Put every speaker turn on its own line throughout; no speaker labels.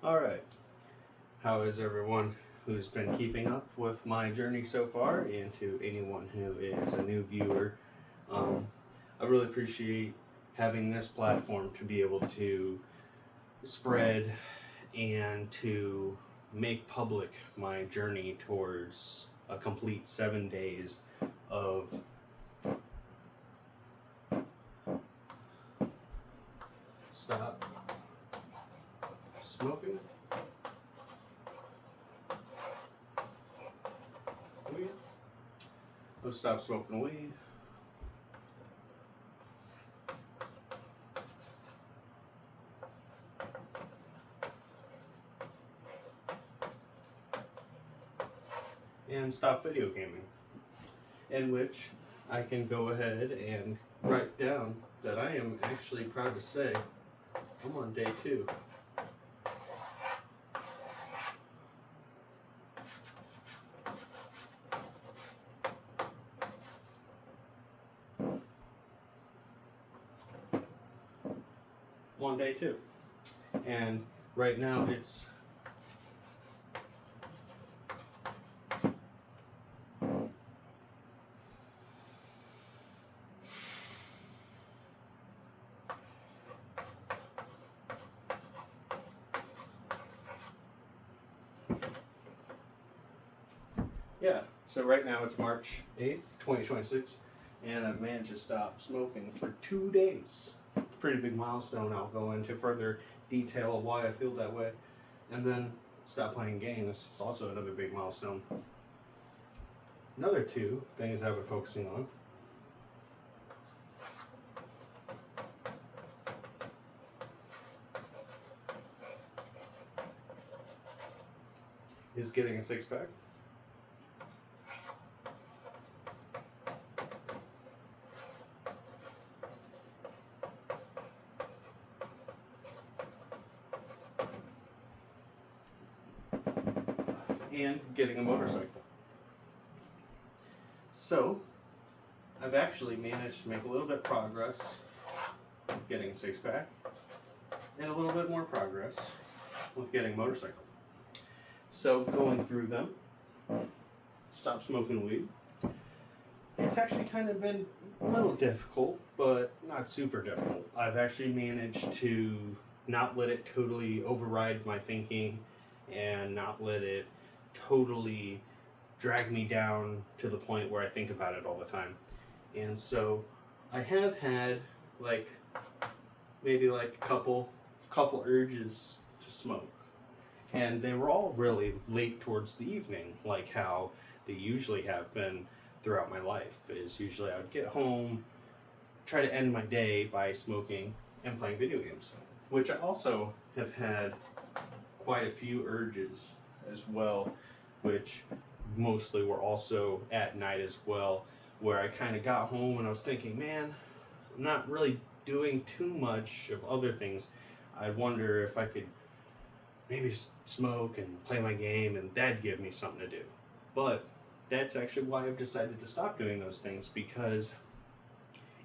Alright, how is everyone who's been keeping up with my journey so far, and to anyone who is a new viewer? I really appreciate having this platform to be able to spread and to make public my journey towards a complete 7 days of stop smoking weed. Stop smoking weed. And stop video gaming. In which I can go ahead and write down that I am actually proud to say I'm on day 2. On day 2. And right now it's so right now it's March 8th, 2026, and I've managed to stop smoking for 2 days. It's a pretty big milestone. I'll go into further detail of why I feel that way. And then stop playing games. It's also another big milestone. Another 2 things I've been focusing on is getting a 6-pack. And getting a motorcycle. So, I've actually managed to make a little bit of progress with getting a 6-pack, and a little bit more progress with getting a motorcycle. So, going through them, stop smoking weed. It's actually kind of been a little difficult, but not super difficult. I've actually managed to not let it totally override my thinking and not let it totally drag me down to the point where I think about it all the time. And so I have had maybe a couple urges to smoke, and they were all really late towards the evening, like how they usually have been throughout my life. Is usually I would get home, try to end my day by smoking and playing video games, which I also have had quite a few urges as well, which mostly were also at night as well, where I kind of got home and I was thinking, man, I'm not really doing too much of other things. I wonder if I could maybe smoke and play my game, and that'd give me something to do. But that's actually why I've decided to stop doing those things, because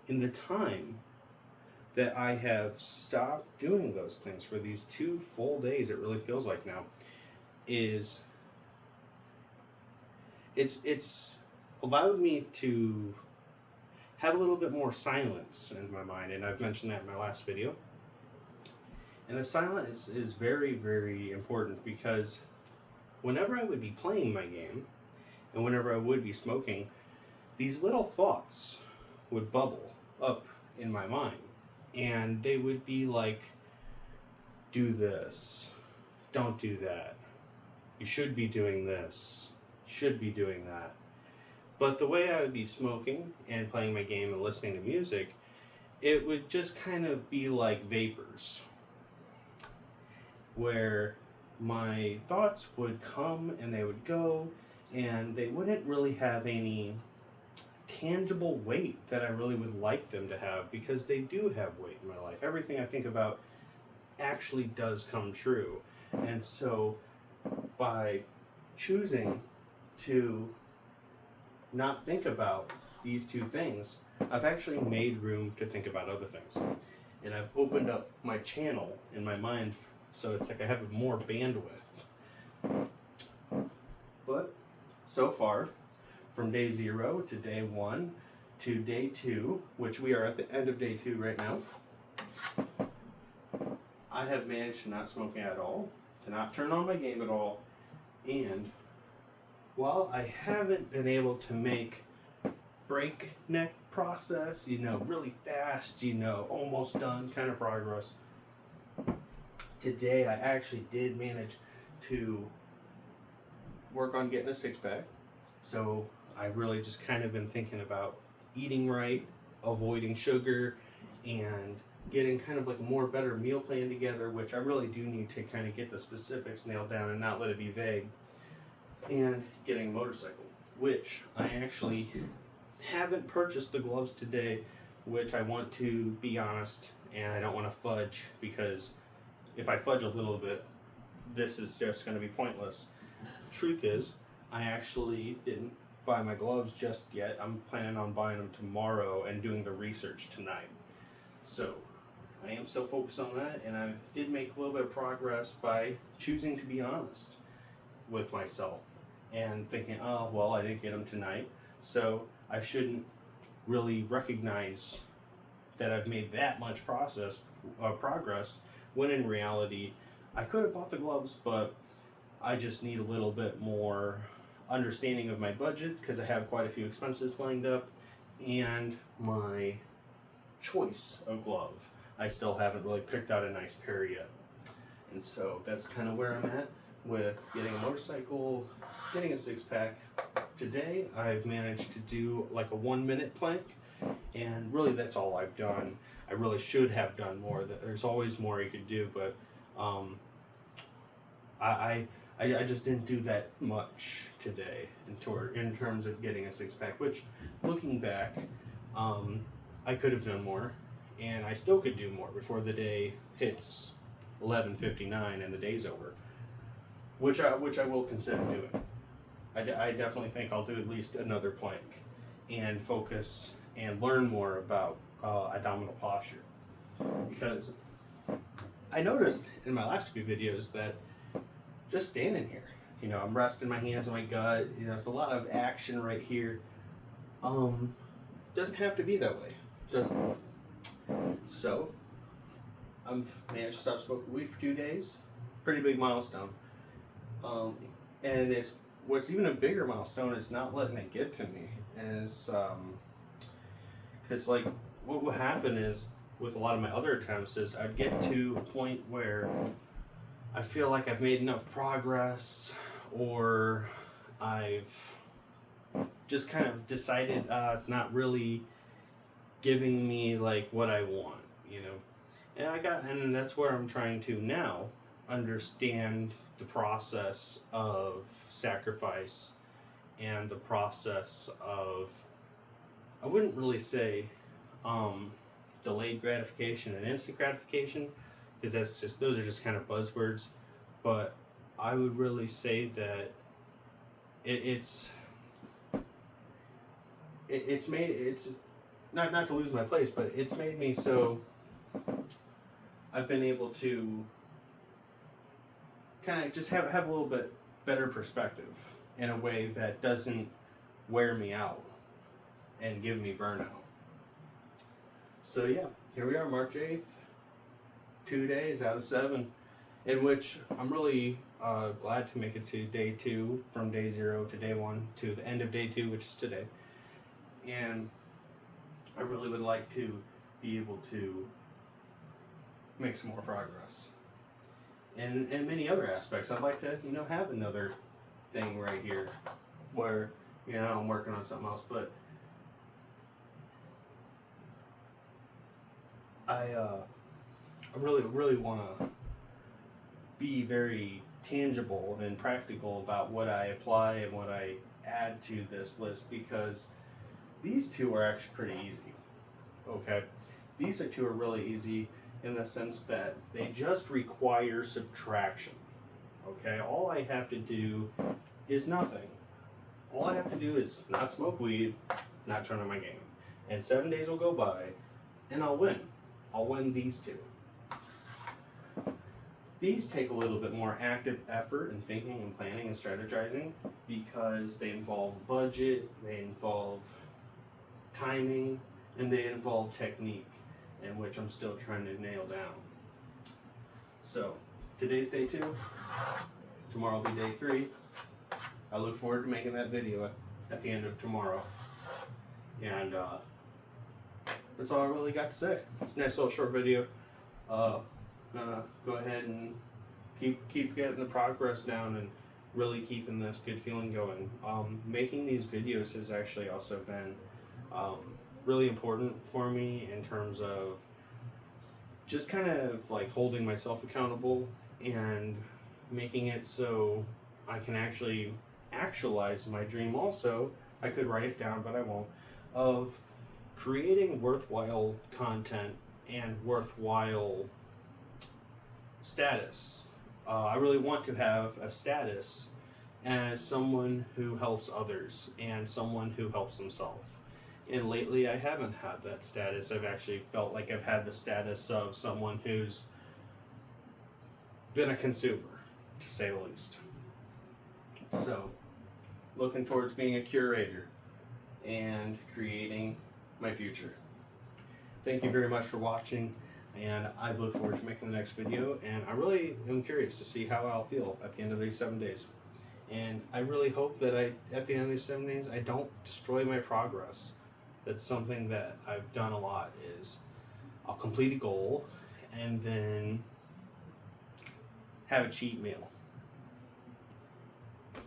in the time that I have stopped doing those things for these 2 full days, it really feels like now, is it's allowed me to have a little bit more silence in my mind, and I've mentioned that in my last video. And the silence is very, very important, because whenever I would be playing my game and whenever I would be smoking, these little thoughts would bubble up in my mind, and they would be like, do this, don't do that, you should be doing this, should be doing that. But the way I would be smoking and playing my game and listening to music, it would just kind of be like vapors, where my thoughts would come and they would go, and they wouldn't really have any tangible weight that I really would like them to have, because they do have weight in my life. Everything I think about actually does come true. And so by choosing to not think about these 2 things, I've actually made room to think about other things. And I've opened up my channel in my mind So it's like I have more bandwidth. But so far, from day 0 to day 1 to day 2, which we are at the end of day 2 right now, I have managed to not smoke at all, to not turn on my game at all, and while I haven't been able to make breakneck process, really fast, almost done kind of progress, today I actually did manage to work on getting a six-pack. So I really just kind of been thinking about eating right, avoiding sugar, and getting kind of like a more better meal plan together, which I really do need to kind of get the specifics nailed down and not let it be vague. And getting a motorcycle, which I actually haven't purchased the gloves today, which I want to be honest, and I don't want to fudge, because if I fudge a little bit, this is just going to be pointless. Truth is, I actually didn't buy my gloves just yet. I'm planning on buying them tomorrow and doing the research tonight. So I am still focused on that, and I did make a little bit of progress by choosing to be honest with myself and thinking, oh, well, I didn't get them tonight, so I shouldn't really recognize that I've made that much progress, when in reality, I could have bought the gloves, but I just need a little bit more understanding of my budget, because I have quite a few expenses lined up, and my choice of glove. I still haven't really picked out a nice pair yet. And so that's kind of where I'm at with getting a motorcycle, getting a six-pack. Today I've managed to do like a 1-minute plank, and really that's all I've done. I really should have done more. There's always more you could do, but I just didn't do that much today in terms of getting a six-pack, which, looking back, I could have done more, and I still could do more before the day hits 11:59 and the day's over, which I will consider doing. I definitely think I'll do at least another plank and focus and learn more about abdominal posture, because I noticed in my last few videos that just standing here, I'm resting my hands on my gut, it's a lot of action right here. Doesn't have to be that way. Doesn't. So I've managed to stop smoking weed for 2 days. Pretty big milestone. And what's even a bigger milestone is not letting it get to me. Because like what would happen is, with a lot of my other attempts, is I'd get to a point where I feel like I've made enough progress, or I've just kind of decided it's not really giving me like what I want, and that's where I'm trying to now understand the process of sacrifice and the process of, I wouldn't really say delayed gratification and instant gratification, because those are just kind of buzzwords, but I would really say that it's not to lose my place, but it's made me so I've been able to kind of just have a little bit better perspective in a way that doesn't wear me out and give me burnout. So yeah, here we are, March 8th, 2 days out of 7, in which I'm really glad to make it to day 2, from day 0 to day 1 to the end of day 2, which is today. And I really would like to be able to make some more progress. And many other aspects. I'd like to, have another thing right here where, I'm working on something else, but I really want to be very tangible and practical about what I apply and what I add to this list, because these two are actually pretty easy. Okay, these two are really easy in the sense that they just require subtraction. Okay, all I have to do is nothing. All I have to do is not smoke weed, not turn on my game, and 7 days will go by, and I'll win. I'll win these two. These take a little bit more active effort in thinking and planning and strategizing because they involve budget, they involve timing, and they involve technique, in which I'm still trying to nail down. So, today's day 2, tomorrow will be day 3. I look forward to making that video at the end of tomorrow. And that's all I really got to say. It's a nice little short video. Gonna go ahead and keep getting the progress down and really keeping this good feeling going. Making these videos has actually also been really important for me in terms of just kind of like holding myself accountable and making it so I can actually actualize my dream also. I could write it down, but I won't, of creating worthwhile content and worthwhile status. I really want to have a status as someone who helps others and someone who helps himself. And lately I haven't had that status. I've actually felt like I've had the status of someone who's been a consumer, to say the least. So, looking towards being a curator and creating my future. Thank you very much for watching, and I look forward to making the next video, and I really am curious to see how I'll feel at the end of these 7 days. And I really hope that at the end of these 7 days, I don't destroy my progress. That's something that I've done a lot, is I'll complete a goal and then have a cheat meal.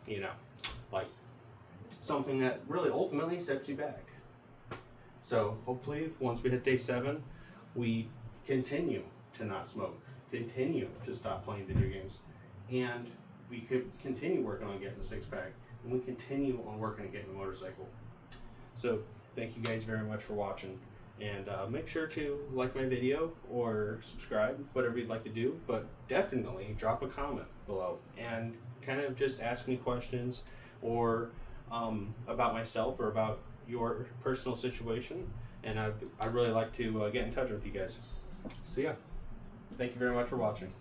You know, like something that really ultimately sets you back. So hopefully once we hit day 7, we continue to not smoke, continue to stop playing video games, and we could continue working on getting the 6-pack, and we continue on working on getting the motorcycle. So thank you guys very much for watching, and make sure to like my video or subscribe, whatever you'd like to do, but definitely drop a comment below and kind of just ask me questions or about myself or about your personal situation, and I'd really like to get in touch with you guys. So yeah, thank you very much for watching.